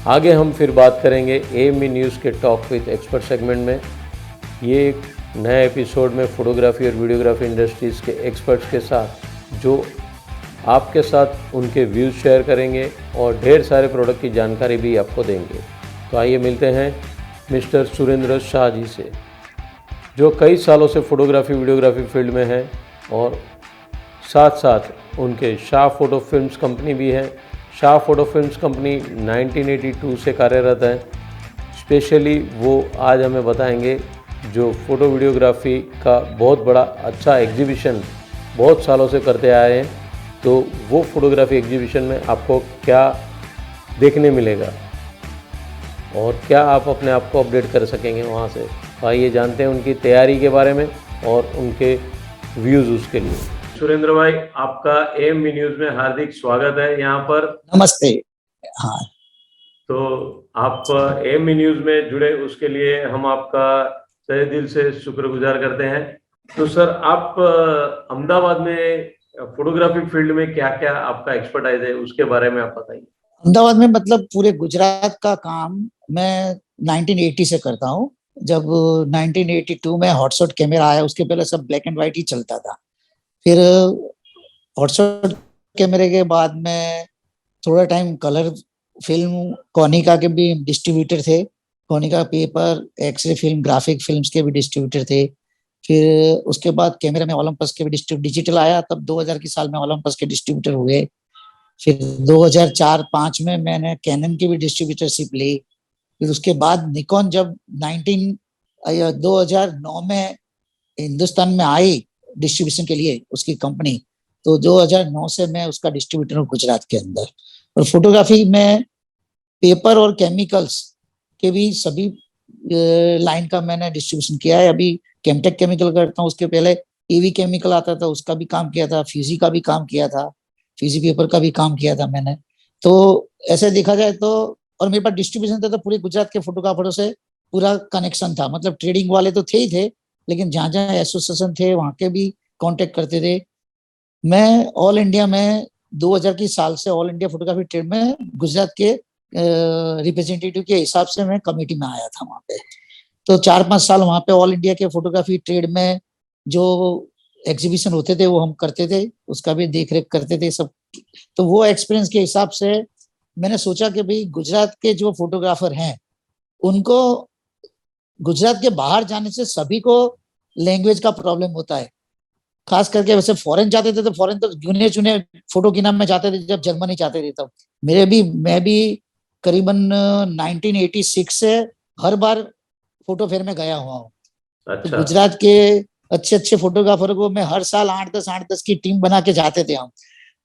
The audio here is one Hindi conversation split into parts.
आगे हम फिर बात करेंगे एएमबी न्यूज़ के टॉक विद एक्सपर्ट सेगमेंट में। ये एक नए एपिसोड में फोटोग्राफी और वीडियोग्राफी इंडस्ट्रीज़ के एक्सपर्ट्स के साथ जो आपके साथ उनके व्यूज़ शेयर करेंगे और ढेर सारे प्रोडक्ट की जानकारी भी आपको देंगे। तो आइए मिलते हैं मिस्टर सुरेंद्र शाह जी से, जो कई सालों से फोटोग्राफी वीडियोग्राफी फील्ड में हैं और साथ साथ उनके शाह फोटो फिल्म्स कंपनी भी है। शाह फोटो फिल्म्स कंपनी 1982 से कार्यरत है। स्पेशली वो आज हमें बताएंगे जो फ़ोटो वीडियोग्राफी का बहुत बड़ा अच्छा एग्जीबिशन बहुत सालों से करते आए हैं, तो वो फोटोग्राफी एग्जीबिशन में आपको क्या देखने मिलेगा और क्या आप अपने आप को अपडेट कर सकेंगे वहाँ से। तो आइए जानते हैं उनकी तैयारी के बारे में और उनके व्यूज़ उसके लिए। सुरेंद्र भाई, आपका एएमबी न्यूज़ में हार्दिक स्वागत है यहाँ पर। नमस्ते। हाँ, तो आप एएमबी न्यूज़ में जुड़े उसके लिए हम आपका तहे दिल से शुक्रगुजार करते हैं। तो सर, आप अहमदाबाद में फोटोग्राफी फील्ड में क्या क्या आपका एक्सपर्टाइज है, उसके बारे में आप बताइए। अहमदाबाद में मतलब पूरे गुजरात का काम मैं 1980 से करता हूँ। जब 1982 में हॉटशॉट कैमरा आया, उसके पहले सब ब्लैक एंड व्हाइट ही चलता था। फिर हॉटशॉट कैमरे के बाद में थोड़ा टाइम कलर फिल्म, कोनिका के भी डिस्ट्रीब्यूटर थे। Konica paper, X-ray film, graphic films के भी डिस्ट्रीब्यूटर थे। फिर उसके बाद कैमरा में ओलंपस के भी डिजिटल आया, तब 2000 की साल में ओलंपस के डिस्ट्रीब्यूटर हुए। फिर 2004-5 में मैंने कैनन की भी डिस्ट्रीब्यूटरशिप ली। फिर उसके बाद निकॉन जब 2009 में हिंदुस्तान में आई डिस्ट्रीब्यूशन के लिए उसकी कंपनी, तो 2009 से मैं उसका डिस्ट्रीब्यूटर हूँ गुजरात के अंदर। और फोटोग्राफी में पेपर और केमिकल्स के भी सभी लाइन का मैंने डिस्ट्रीब्यूशन किया है। अभी केमटेक केमिकल करता हूँ, उसके पहले ईवी केमिकल आता था, उसका भी काम किया था। फ्यूजी का भी काम किया था, फ्यूजी पेपर का भी काम किया था मैंने। तो ऐसे देखा जाए तो, और मेरे पास डिस्ट्रीब्यूशन था तो पूरे गुजरात के फोटोग्राफरों से पूरा कनेक्शन था। मतलब ट्रेडिंग वाले तो थे ही थे, लेकिन जहां जहां एसोसिएशन थे वहां के भी कांटेक्ट करते थे। मैं ऑल इंडिया में 2000 की साल से ऑल इंडिया फोटोग्राफी ट्रेड में गुजरात के रिप्रेजेंटेटिव के हिसाब से मैं कमेटी में आया था वहां पे। तो 4-5 साल वहां पे ऑल इंडिया के फोटोग्राफी ट्रेड में जो एग्जीबिशन होते थे वो हम करते थे, उसका भी देख रेख करते थे सब। तो वो एक्सपीरियंस के हिसाब से मैंने सोचा कि भाई गुजरात के जो फोटोग्राफर हैं उनको गुजरात के बाहर जाने से सभी को लैंग्वेज का प्रॉब्लम होता है। खास करके वैसे फॉरेन जाते थे तो फॉरेन तो गिने चुने फोटो गिना में जाते थे, जब जर्मनी जाते थे तब। मैं भी करीबन 1986 से हर बार फोटो फेयर में गया हुआ हूँ। तो अच्छा। गुजरात के अच्छे अच्छे फोटोग्राफर को मैं हर साल 8-10 की टीम बना के जाते थे हम।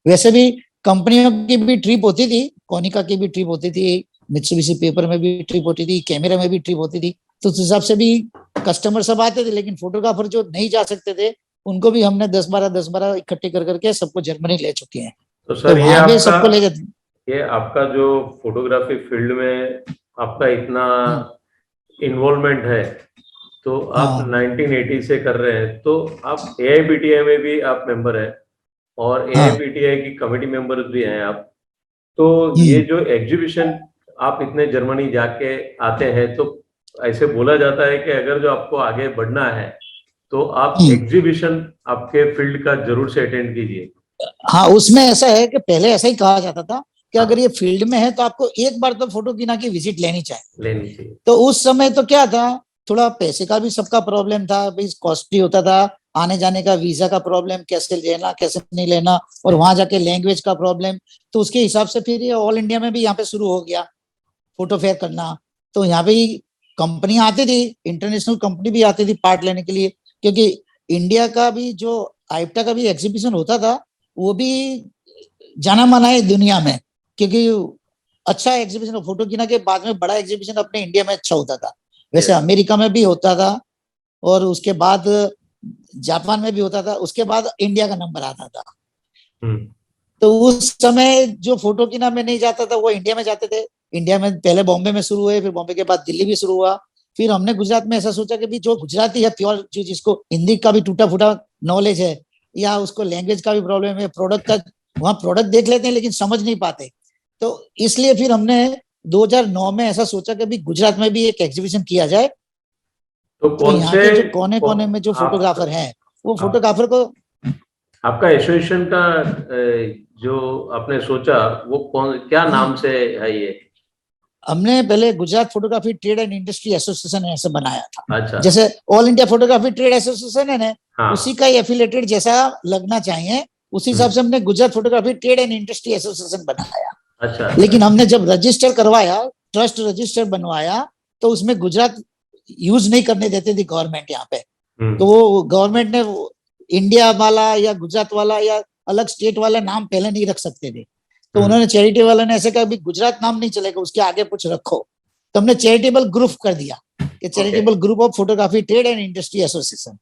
वैसे भी कंपनियों की भी ट्रिप होती थी, कोनिका की भी ट्रिप होती थी, मित्सुबिशी पेपर में भी ट्रिप होती थी, कैमरा में भी ट्रिप होती थी। तो उस हिसाब से भी कस्टमर सब आते थे, लेकिन फोटोग्राफर जो नहीं जा सकते थे उनको भी हमने 10-12 इकट्ठे कर करके सबको जर्मनी ले चुके हैं। तो तो सर, वहां पे सबको ले जाते। ये आपका जो फोटोग्राफी फील्ड में आपका इतना इन्वॉल्वमेंट है, तो आप हाँ 1980 से कर रहे हैं, तो आप एआईबीटीआई में भी आप मेंबर हैं और हाँ। एआईबीटीआई की कमेटी मेंबर भी हैं आप। तो ये जो एग्जीबिशन आप इतने जर्मनी जाके आते हैं, तो ऐसे बोला जाता है कि अगर जो आपको आगे बढ़ना है तो आप एग्जीबिशन आपके फील्ड का जरूर से अटेंड कीजिए। हाँ, उसमें ऐसा है कि पहले ऐसा ही कहा जाता था कि हाँ, अगर ये फील्ड में है तो आपको एक बार तो फोटो गिना की विजिट लेनी चाहिए। लेनी चाहिए। तो उस समय तो क्या था, थोड़ा पैसे का भी सबका प्रॉब्लम था, भाई कॉस्टली होता था। आने जाने का वीजा का प्रॉब्लम, कैसे लेना कैसे नहीं लेना, और वहां जाके लैंग्वेज का प्रॉब्लम। तो उसके हिसाब से फिर ये ऑल इंडिया में भी यहाँ पे शुरू हो गया फोटो फेयर करना। तो यहाँ पे कंपनी आती थी, इंटरनेशनल कंपनी भी आती थी पार्ट लेने के लिए, क्योंकि इंडिया का भी जो आइप्टा का भी एग्जीबिशन होता था वो भी जाना माना है दुनिया में, क्योंकि अच्छा एग्जीबिशन फोटो गिना के बाद में बड़ा एग्जीबिशन अपने इंडिया में अच्छा होता था। वैसे अमेरिका में भी होता था, और उसके बाद जापान में भी होता था, उसके बाद इंडिया का नंबर आता था। तो उस समय जो फोटो गिना में नहीं जाता था वो इंडिया में जाते थे। इंडिया में पहले बॉम्बे में शुरू हुए, फिर बॉम्बे के बाद दिल्ली भी शुरू हुआ। फिर हमने गुजरात में ऐसा सोचा कि भी जो गुजराती है प्योर, जो जिसको हिंदी का भी टूटा फूटा नॉलेज है या उसको लैंग्वेज का भी प्रॉब्लम है, प्रोडक्ट का वहाँ प्रोडक्ट देख लेते हैं लेकिन समझ नहीं पाते। तो इसलिए फिर हमने 2009 में ऐसा सोचा कि भी गुजरात में भी एक एग्जीबिशन किया जाए। तो तो कौन यहाँ से के जो कोने कोने में जो फोटोग्राफर हैं, वो फोटोग्राफर को, आपका एसोसिएशन का जो आपने सोचा वो कौन, क्या नाम से है ये? हमने पहले Gujarat photography trade and industry association ऐसे बनाया था। अच्छा। जैसे all India photography trade association है ना, हाँ। उसी का ही एफिलेटेड जैसा लगना चाहिए, उसी हिसाब से हमने Gujarat photography trade and industry association बनाया। अच्छा। लेकिन हमने जब रजिस्टर करवाया, ट्रस्ट रजिस्टर बनवाया, तो उसमें गुजरात यूज नहीं करने देते थे गवर्नमेंट यहाँ पे। तो वो गवर्नमेंट ने इंडिया वाला या गुजरात वाला या अलग स्टेट वाला नाम पहले नहीं रख सकते थे। तो उन्होंने चैरिटी वाले ने ऐसे कहा भी गुजरात नाम नहीं चलेगा, उसके आगे कुछ रखो। तो हमने चैरिटेबल ग्रुप कर दिया कि charitable group of photography trade and industry association.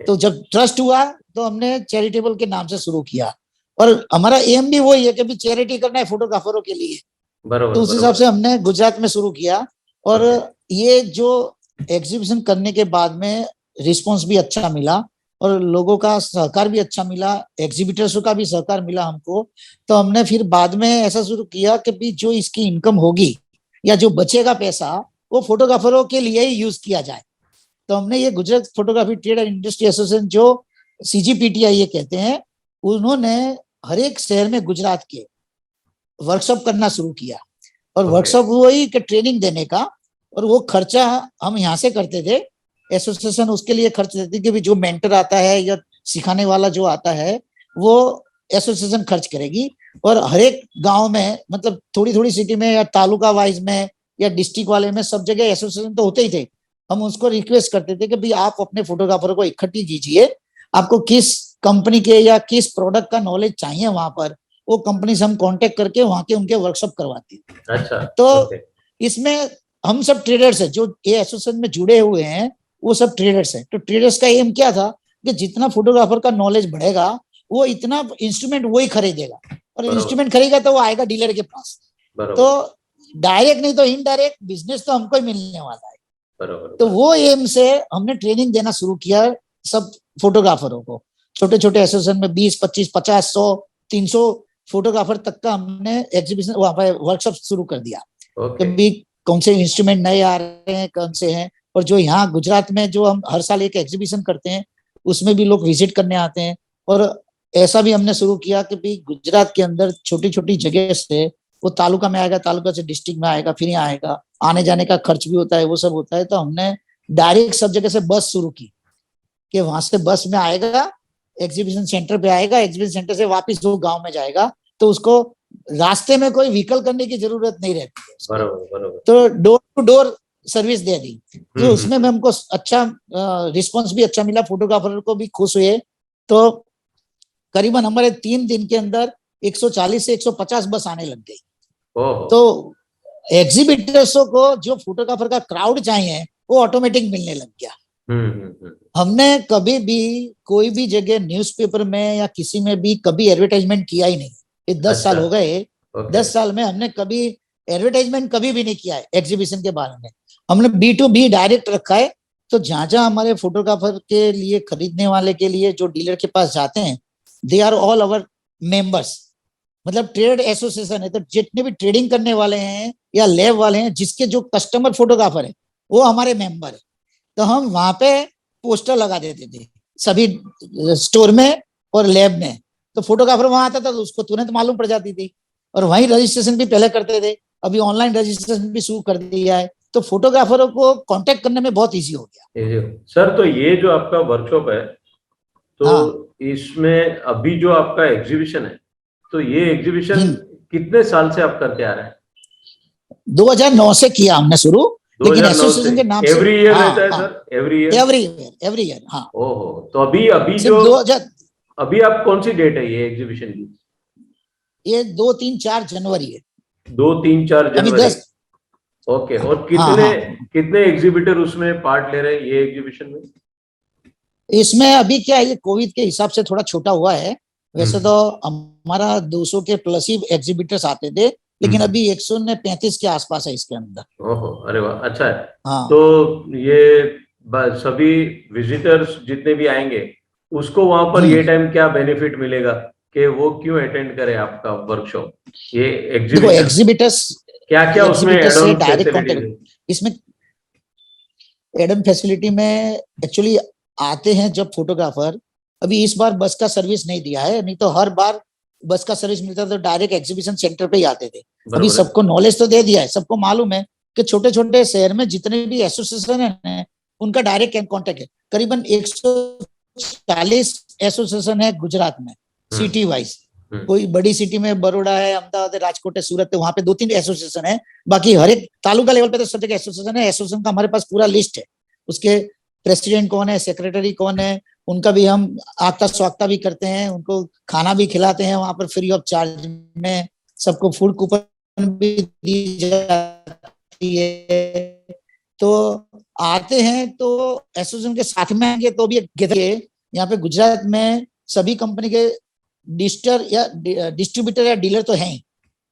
तो जब ट्रस्ट हुआ तो हमने चैरिटेबल के नाम से शुरू किया, और हमारा एम भी वही है कि भी चैरिटी करना है फोटोग्राफरों के लिए। तो उस हिसाब से हमने गुजरात में शुरू किया, और ये जो एग्जीबिशन करने के बाद में रिस्पॉन्स भी अच्छा मिला और लोगों का सहकार भी अच्छा मिला, एग्जीबिटर्स का भी सहकार मिला हमको। तो हमने फिर बाद में ऐसा शुरू किया कि भी जो इसकी इनकम होगी या जो बचेगा पैसा, वो फोटोग्राफरों के लिए ही यूज किया जाए। तो हमने ये Gujarat photography trade and industry association, जो सीजीपीटीआई ये कहते हैं, उन्होंने हर एक शहर में गुजरात के वर्कशॉप करना शुरू किया। और वर्कशॉप वही कि ट्रेनिंग देने का, और वो खर्चा हम यहाँ से करते थे, एसोसिएशन उसके लिए खर्च देती कि भी जो मेंटर आता है या सिखाने वाला जो आता है वो एसोसिएशन खर्च करेगी। और हर एक गांव में, मतलब थोड़ी थोड़ी सिटी में या तालुका वाइज में या डिस्ट्रिक्ट वाले में, सब जगह एसोसिएशन तो होते ही थे। हम उसको रिक्वेस्ट करते थे कि भाई आप अपने फोटोग्राफर को इकट्ठी कीजिए, आपको किस कंपनी के या किस प्रोडक्ट का नॉलेज चाहिए वहां पर, वो कंपनी से हम कांटेक्ट करके वहां के उनके वर्कशॉप करवाते हैं। अच्छा। तो इसमें हम सब ट्रेडर्स है, जो ये एसोसिएशन में जुड़े हुए हैं वो सब ट्रेडर्स है। तो ट्रेडर्स का एम क्या था कि जितना फोटोग्राफर का नॉलेज बढ़ेगा, वो इतना इंस्ट्रूमेंट वही खरीदेगा, और इंस्ट्रूमेंट खरीदेगा तो वो आएगा डीलर के पास। तो डायरेक्ट नहीं तो इनडायरेक्ट बिजनेस तो हमको ही मिलने वाला है। तो वो एम से हमने ट्रेनिंग देना शुरू किया सब फोटोग्राफरों को। छोटे छोटे एसोसिएशन में 20, 25, 50, 100, 300 फोटोग्राफर तक का हमने एग्जीबिशन वहां पर वर्कशॉप शुरू कर दिया। कभी कौन से इंस्ट्रूमेंट नए आ रहे हैं, कौन से हैं, और जो यहाँ गुजरात में जो हम हर साल एक एग्जीबिशन करते हैं उसमें भी लोग विजिट करने आते हैं। और ऐसा भी हमने शुरू किया कि भाई गुजरात के अंदर छोटी छोटी जगह से वो तालुका में आएगा, तालुका से डिस्ट्रिक्ट में आएगा, फिर यहाँ आएगा, आने जाने का खर्च भी होता है, वो सब होता है। तो हमने डायरेक्ट सब जगह से बस शुरू की कि वहां से बस में आएगा, एग्जीबिशन सेंटर पे आएगा, एग्जीबिशन सेंटर से वापिस वो गाँव में जाएगा। तो उसको रास्ते में कोई व्हीकल करने की जरूरत नहीं रहती है। तो डोर टू डोर सर्विस दे दी, तो उसमें में हमको अच्छा रिस्पांस भी अच्छा मिला, फोटोग्राफर को भी खुश हुए। तो करीबन हमारे 3 दिन के अंदर 140 से 150 बस आने लग गई। तो एग्जीबिटर्सों को जो फोटोग्राफर का क्राउड चाहिए वो ऑटोमेटिक मिलने लग गया। हमने कभी भी कोई भी जगह न्यूज़पेपर में या किसी में भी कभी एडवर्टाइजमेंट किया ही नहीं। ये 10 साल हो गए। 10 साल में हमने कभी एडवर्टाइजमेंट कभी भी नहीं किया है एग्जीबिशन के बारे में। हमने B2B डायरेक्ट रखा है। तो जहां जहां हमारे फोटोग्राफर के लिए, खरीदने वाले के लिए जो डीलर के पास जाते हैं, they are all our members, मतलब ट्रेड एसोसिएशन है। तो जितने भी ट्रेडिंग करने वाले हैं या लैब वाले हैं, जिसके जो कस्टमर फोटोग्राफर है वो हमारे मेंबर है। तो हम वहां पे पोस्टर लगा देते थे सभी स्टोर में और लैब में। तो फोटोग्राफर वहां आता था तो उसको तुरंत मालूम पड़ जाती थी। और वहीं रजिस्ट्रेशन भी पहले करते थे, अभी ऑनलाइन रजिस्ट्रेशन भी शुरू कर दिया है। तो फोटोग्राफरों को कांटेक्ट करने में बहुत इजी हो गया। सर, तो ये जो आपका वर्कशॉप है, तो इसमें अभी जो आपका एग्जीबिशन है, तो ये एग्जीबिशन कितने साल से आप करते आ रहे हैं? 2009 से किया हमने शुरू, लेकिन एसोसिएशन के नाम से एवरी ईयर रहता है सर? Every year. हाँ। ओहो, तो अभी जो अभी आप कौन सी डेट है ये एग्जीबिशन की? ये 2, 3, 4 जनवरी है। 2, 3, 4 जनवरी। ओके। और कितने एग्जीबिटर उसमें पार्ट ले रहे हैं ये एग्जीबिशन में? इसमें अभी क्या है, ये कोविड के हिसाब से थोड़ा छोटा हुआ है। वैसे तो हमारा 200 के प्लस ही एग्जीबिटर्स आते थे, लेकिन अभी 135 के आसपास है इसके अंदर। ओहो, अरे वाह, अच्छा है। हाँ। तो ये सभी विजिटर्स जितने भी आएंगे उसको वहां पर ये टाइम क्या बेनिफिट मिलेगा कि वो क्यों अटेंड करे आपका वर्कशॉप? ये एग्जीबिटर्स क्या क्या उसमें एग्जीबिटर से एड-ऑन डायरेक्ट फैसिलिटीज कॉन्टेक्ट। है? इसमें एडम फैसिलिटी में एक्चुअली आते हैं जब फोटोग्राफर, अभी इस बार बस का सर्विस नहीं दिया है, नहीं तो हर बार बस का सर्विस मिलता तो डायरेक्ट एग्जीबिशन सेंटर पे ही आते थे। अभी बरोबर है। सबको नॉलेज तो दे दिया है, सबको मालूम है कि छोटे छोटे शहर में जितने भी एसोसिएशन है उनका डायरेक्ट कॉन्टेक्ट है। करीबन 140 एसोसिएशन है गुजरात में सिटी वाइज। कोई बड़ी सिटी में बड़ोड़ा है, अहमदाबाद है, राजकोट है, सूरत है, वहां पे 2-3 एसोसिएशन है। बाकी हर एक तालुका लेवल पे तो सब जगह एसोसिएशन है। एसोसिएशन का हमारे पास पूरा लिस्ट है, उसके प्रेसिडेंट कौन है, सेक्रेटरी कौन है, उनका भी हम आगता स्वागता भी करते हैं, उनको खाना भी खिलाते हैं वहां पर फ्री ऑफ चार्ज में। सबको फूड कूपन भी दी जाती है। तो आते हैं तो एसोसिएशन के साथ में आएंगे तो भी यहाँ पे गुजरात में सभी कंपनी के डिस्ट्रीब्यूटर या डीलर तो हैं,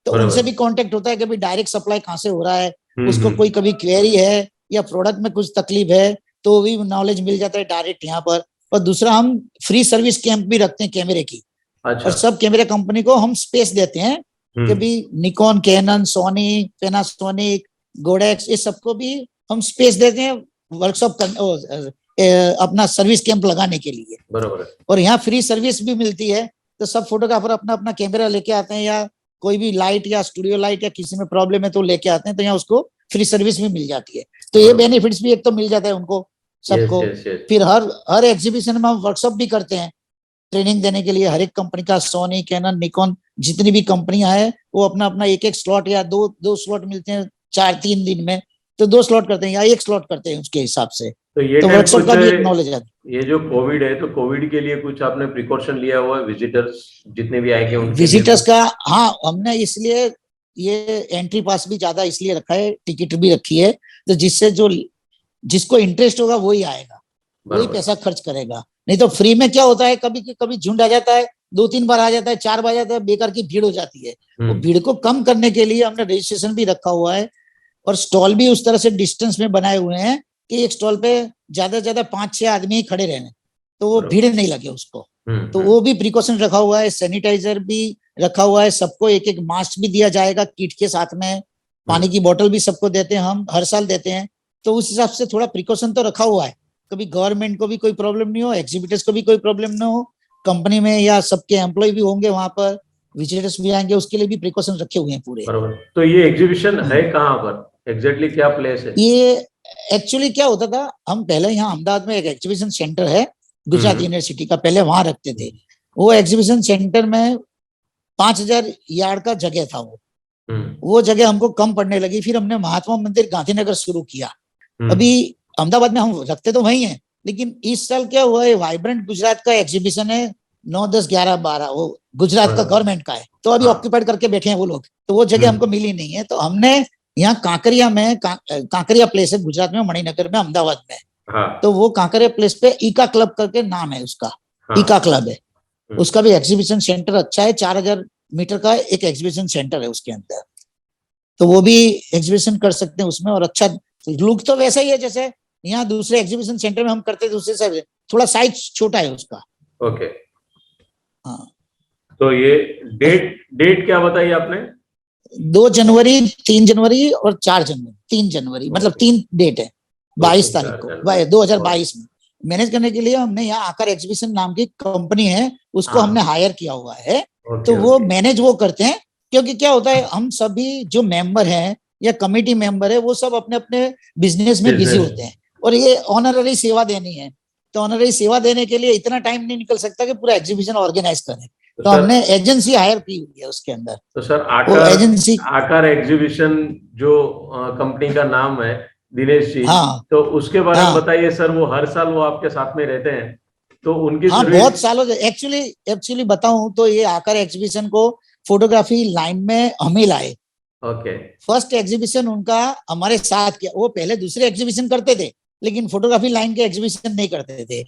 तो उनसे भी कांटेक्ट होता है कि भाई डायरेक्ट सप्लाई कहाँ से हो रहा है, उसको कोई कभी क्वेरी है या प्रोडक्ट में कुछ तकलीफ है तो भी नॉलेज मिल जाता है डायरेक्ट यहाँ पर। और दूसरा हम फ्री सर्विस कैंप भी रखते हैं कैमरे की। अच्छा। और सब कैमरे कंपनी को हम स्पेस देते हैं कि भी निकॉन, कैनन, सोनी, पैनासोनिक, गोडेक्स, ये सबको भी हम स्पेस देते हैं वर्कशॉप अपना सर्विस कैंप लगाने के लिए। बराबर। और यहाँ फ्री सर्विस भी मिलती है, तो सब फोटोग्राफर अपना अपना कैमरा लेके आते हैं या कोई भी लाइट या स्टूडियो लाइट या किसी में प्रॉब्लम है तो लेके आते हैं, तो यहाँ उसको फ्री सर्विस भी मिल जाती है। तो ये बेनिफिट्स भी एक तो मिल जाता है उनको सबको। फिर हर एग्जीबिशन में हम वर्कशॉप भी करते हैं ट्रेनिंग देने के लिए। हर एक कंपनी का सोनी, कैनन, निकॉन जितनी भी कंपनियां हैं वो अपना अपना एक स्लॉट या दो स्लॉट मिलते हैं 4-3 दिन में, तो 2 स्लॉट करते हैं या 1 स्लॉट करते हैं उसके हिसाब से। तो वर्कशॉप का भी एक नॉलेज है। ये जो कोविड है तो कोविड के लिए कुछ आपने प्रिकॉशन लिया हुआ है विजिटर्स जितने भी आएंगे उनके विजिटर्स का? हाँ, हमने इसलिए ये एंट्री पास भी ज्यादा इसलिए रखा है, टिकट भी रखी है, तो जिससे जिसको इंटरेस्ट होगा वही आएगा, वही पैसा खर्च करेगा। नहीं तो फ्री में क्या होता है, कभी कभी झुंड आ जाता है, 2-3 बार आ जाता है, 4 बार आ जाता है, बेकार की भीड़ हो जाती है। वो भीड़ को कम करने के लिए हमने रजिस्ट्रेशन भी रखा हुआ है और स्टॉल भी उस तरह से डिस्टेंस में बनाए हुए हैं कि एक स्टॉल पे ज्यादा से ज्यादा 5-6 आदमी ही खड़े रहने, तो वो भीड़ नहीं लगे उसको। तो वो भी प्रिकॉशन रखा हुआ है, सैनिटाइजर भी रखा हुआ है, सबको एक मास्क भी दिया जाएगा किट के साथ में, पानी की बोतल भी सबको देते हैं, हम हर साल देते हैं। तो उस हिसाब से थोड़ा प्रिकॉशन तो रखा हुआ है, कभी गवर्नमेंट को भी कोई प्रॉब्लम नहीं हो, एग्जीबिटर्स को भी कोई प्रॉब्लम ना हो, कंपनी में या सबके एम्प्लॉय भी होंगे वहां पर, विजिटर्स भी आएंगे, उसके लिए भी प्रिकॉशन रखे हुए हैं पूरे। तो ये एग्जीबिशन है कहाँ पर एग्जैक्टली, क्या प्लेस है ये? एक्चुअली क्या होता था, हम पहले यहाँ अहमदाबाद में एक एग्जीबिशन सेंटर है गुजरात यूनिवर्सिटी का, पहले वहां रखते थे। वो एग्जीबिशन सेंटर में 5000 यार्ड का जगह था, वो जगह हमको कम पड़ने लगी, फिर हमने महात्मा मंदिर गांधीनगर शुरू किया। अभी अहमदाबाद में हम रखते तो वही हैं, लेकिन इस साल क्या हुआ है, वाइब्रेंट गुजरात का एग्जीबिशन है 9, 10, 11, 12, वो गुजरात का गवर्नमेंट का है, तो अभी ऑक्यूपाइड करके बैठे हैं वो लोग, तो वो जगह हमको मिली नहीं है। तो हमने यहाँ कांकरिया में, कांकरिया प्लेस है गुजरात में, मणिनगर में, अहमदाबाद में, तो वो कांकरिया प्लेस पे ईका क्लब करके नाम है उसका, ईका क्लब है, उसका भी एग्जीबिशन सेंटर अच्छा है, 4000 मीटर का एक एग्जीबिशन सेंटर है उसके अंदर, तो वो भी एग्जीबिशन कर सकते हैं उसमें। और अच्छा लुक तो वैसा ही है जैसे यहाँ दूसरे एग्जीबिशन सेंटर में हम करते थे उससे, सब थोड़ा साइज छोटा है उसका। ओके। हाँ, तो ये डेट क्या बताई आपने? 2 जनवरी, 3 जनवरी और 4 जनवरी, 3 जनवरी, मतलब 3 डेट है, 22 तारीख को 2022 में। मैनेज करने के लिए हमने यहाँ आकर एग्जीबिशन नाम की कंपनी है, उसको हमने हायर किया हुआ है, तो वो मैनेज वो करते हैं। क्योंकि क्या होता है, हम सभी जो मेंबर हैं या कमेटी मेंबर है वो सब अपने अपने बिजनेस में बिजी होते हैं, और ये ऑनररी सेवा देनी है, तो ऑनररी सेवा देने के लिए इतना टाइम नहीं निकल सकता कि पूरा एग्जीबिशन ऑर्गेनाइज करें, तो हमने एजेंसी हायर की हुई है उसके अंदर। तो सर आकार एग्जीबिशन जो कंपनी का नाम है दिनेश जी, तो उसके बारे में बताइए सर। वो हर साल वो आपके साथ में रहते हैं, तो उनकी बहुत सालों से एक्चुअली बताऊं तो ये आकार एग्जीबिशन को फोटोग्राफी लाइन में हम ही लाए। फर्स्ट एग्जीबिशन उनका हमारे साथ किया, वो पहले दूसरे एग्जीबिशन करते थे लेकिन फोटोग्राफी लाइन के एग्जीबिशन नहीं करते थे।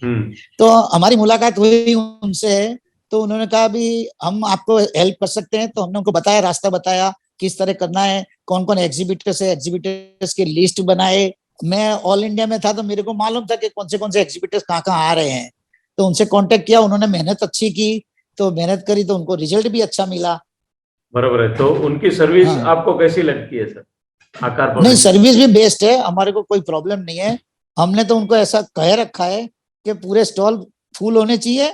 तो हमारी मुलाकात हुई उनसे, तो उन्होंने कहा भी हम आपको हेल्प कर सकते हैं, तो हमने उनको बताया, रास्ता बताया किस तरह करना है, कौन कौन एग्जीबिटर्स है, एग्जीबिटर्स की लिस्ट बनाए। मैं ऑल इंडिया में था तो मेरे को मालूम था कि कौन से एग्जीबिटर्स कहाँ कहाँ आ रहे हैं, तो उनसे कांटेक्ट किया, उन्होंने मेहनत अच्छी की, तो मेहनत करी तो उनको रिजल्ट भी अच्छा मिला। बराबर है। तो उनकी सर्विस हाँ आपको कैसी लगती है सर, आकार नहीं, परमिट? सर्विस भी बेस्ट है, हमारे को कोई प्रॉब्लम नहीं है। हमने तो उनको ऐसा कह रखा है कि पूरे स्टॉल फुल होने चाहिए,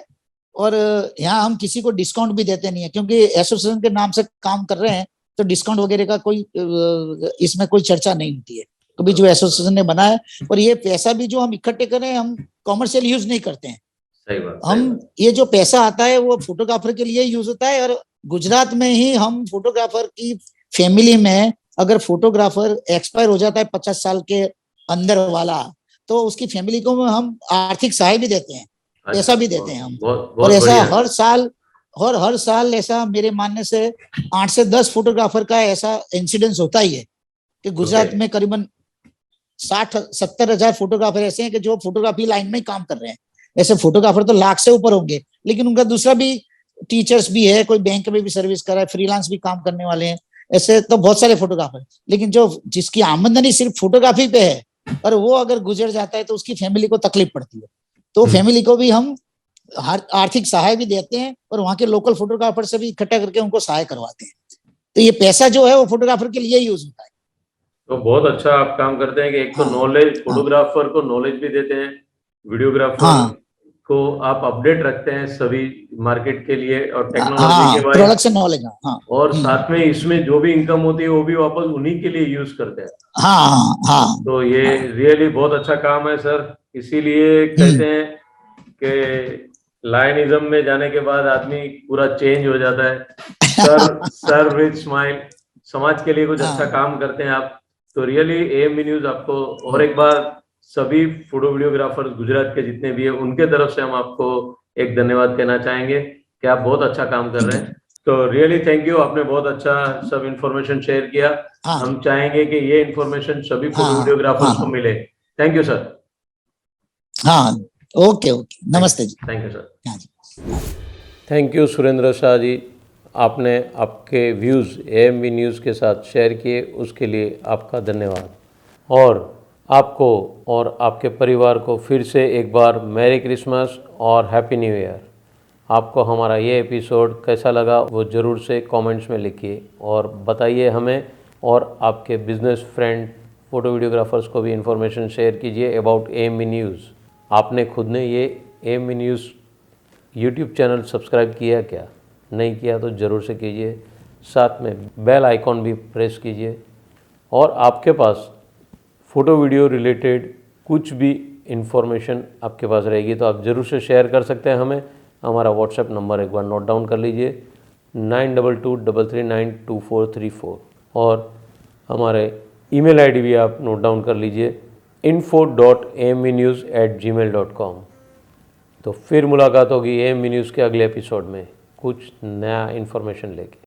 और यहाँ हम किसी को डिस्काउंट भी देते नहीं है, क्योंकि एसोसिएशन के नाम से काम कर रहे हैं, तो डिस्काउंट वगैरह का कोई इसमें कोई चर्चा नहीं होती है, कभी जो एसोसिएशन ने बना है। और ये पैसा भी जो हम इकट्ठे कर रहे हैं, हम कॉमर्शियल यूज नहीं करते हैं। सही बात, सही हम बात। ये जो पैसा आता है वो फोटोग्राफर के लिए यूज होता है। और गुजरात में ही हम फोटोग्राफर की फैमिली में अगर फोटोग्राफर एक्सपायर हो जाता है 50 साल के अंदर वाला, तो उसकी फैमिली को हम आर्थिक सहाय भी देते हैं, पैसा अच्छा, भी देते बहुत हैं हम। बहुत और बहुत ऐसा बढ़िया। हर साल ऐसा मेरे मानने से 8 से 10 फोटोग्राफर का ऐसा इंसिडेंस होता ही है कि ओके। गुजरात में करीबन 60-70 हजार फोटोग्राफर ऐसे हैं कि जो फोटोग्राफी लाइन में काम कर रहे हैं। ऐसे फोटोग्राफर तो लाख से ऊपर होंगे, लेकिन उनका दूसरा भी, टीचर्स भी है, कोई बैंक में भी सर्विस कर रहा है, फ्रीलांस भी काम करने वाले हैं। ऐसे तो बहुत सारे फोटोग्राफर, लेकिन जो जिसकी आमदनी सिर्फ फोटोग्राफी पे है और वो अगर गुजर जाता है तो उसकी फैमिली को तकलीफ पड़ती है। तो हम्म। फैमिली को भी हम आर्थिक सहाय भी देते हैं, और वहां के लोकल फोटोग्राफर से भी इकट्ठा करके उनको सहाय करवाते हैं। तो ये पैसा जो है वो फोटोग्राफर के लिए यूज होता है। तो बहुत अच्छा आप काम करते हैं कि एक तो हाँ नॉलेज, हाँ फोटोग्राफर को नॉलेज भी देते हैं, वीडियोग्राफर हाँ को आप अपडेट रखते हैं सभी मार्केट के लिए और टेक्नोलॉजी हाँ, के वाइज। प्रोडक्शन नॉलेज, हाँ हाँ। और साथ में इसमें जो भी इनकम होती है वो भी वापस उन्हीं के लिए यूज करते हैं। हाँ हाँ तो ये हाँ। रियली बहुत अच्छा काम है सर। इसीलिए हम्म। कहते हैं कि लायनिज्म में जाने के बाद आदमी पूरा चेंज हो जाता है। सर, सर विद स्माइल, समाज के लिए कुछ अच्छा हाँ काम करते हैं आप। तो रियली एएमबी न्यूज आपको और एक बार सभी फोटो वीडियोग्राफर्स गुजरात के जितने भी हैं उनके तरफ से हम आपको एक धन्यवाद कहना चाहेंगे कि आप बहुत अच्छा काम कर थैंक रहे यू। हैं। तो रियली थैंक यू, आपने बहुत अच्छा सब इंफॉर्मेशन शेयर किया। हाँ हम चाहेंगे कि ये इंफॉर्मेशन सभी फोटो हाँ हाँ वीडियोग्राफर्स को हाँ मिले। Thank you sir. हाँ। ओके ओके, नमस्ते जी। Thank you sir. हाँ जी। थैंक यू सुरेंद्र शाह जी, आपने आपके व्यूज़ एएमबी न्यूज़ के साथ शेयर किए, उसके लिए आपका धन्यवाद। और आपको और आपके परिवार को फिर से एक बार मैरी क्रिसमस और हैप्पी न्यू ईयर। आपको हमारा ये एपिसोड कैसा लगा वो ज़रूर से कमेंट्स में लिखिए और बताइए हमें, और आपके बिजनेस फ्रेंड फ़ोटो वीडियोग्राफर्स को भी इन्फॉर्मेशन शेयर कीजिए अबाउट एएमबी न्यूज़। आपने खुद ने ये AMB news YouTube channel subscribe किया क्या? नहीं किया तो ज़रूर से कीजिए, साथ में बेल आइकॉन भी प्रेस कीजिए। और आपके पास फ़ोटो वीडियो रिलेटेड कुछ भी इंफॉर्मेशन आपके पास रहेगी तो आप ज़रूर से शेयर कर सकते हैं हमें। हमारा व्हाट्सएप नंबर एक बार नोट डाउन कर लीजिए, 9223392434। और हमारे ईमेल आईडी भी आप नोट डाउन कर लीजिए, info.amvnews@gmail.com। तो फिर मुलाकात होगी एएमबी न्यूज़ के अगले एपिसोड में कुछ नया इन्फॉर्मेशन लेके।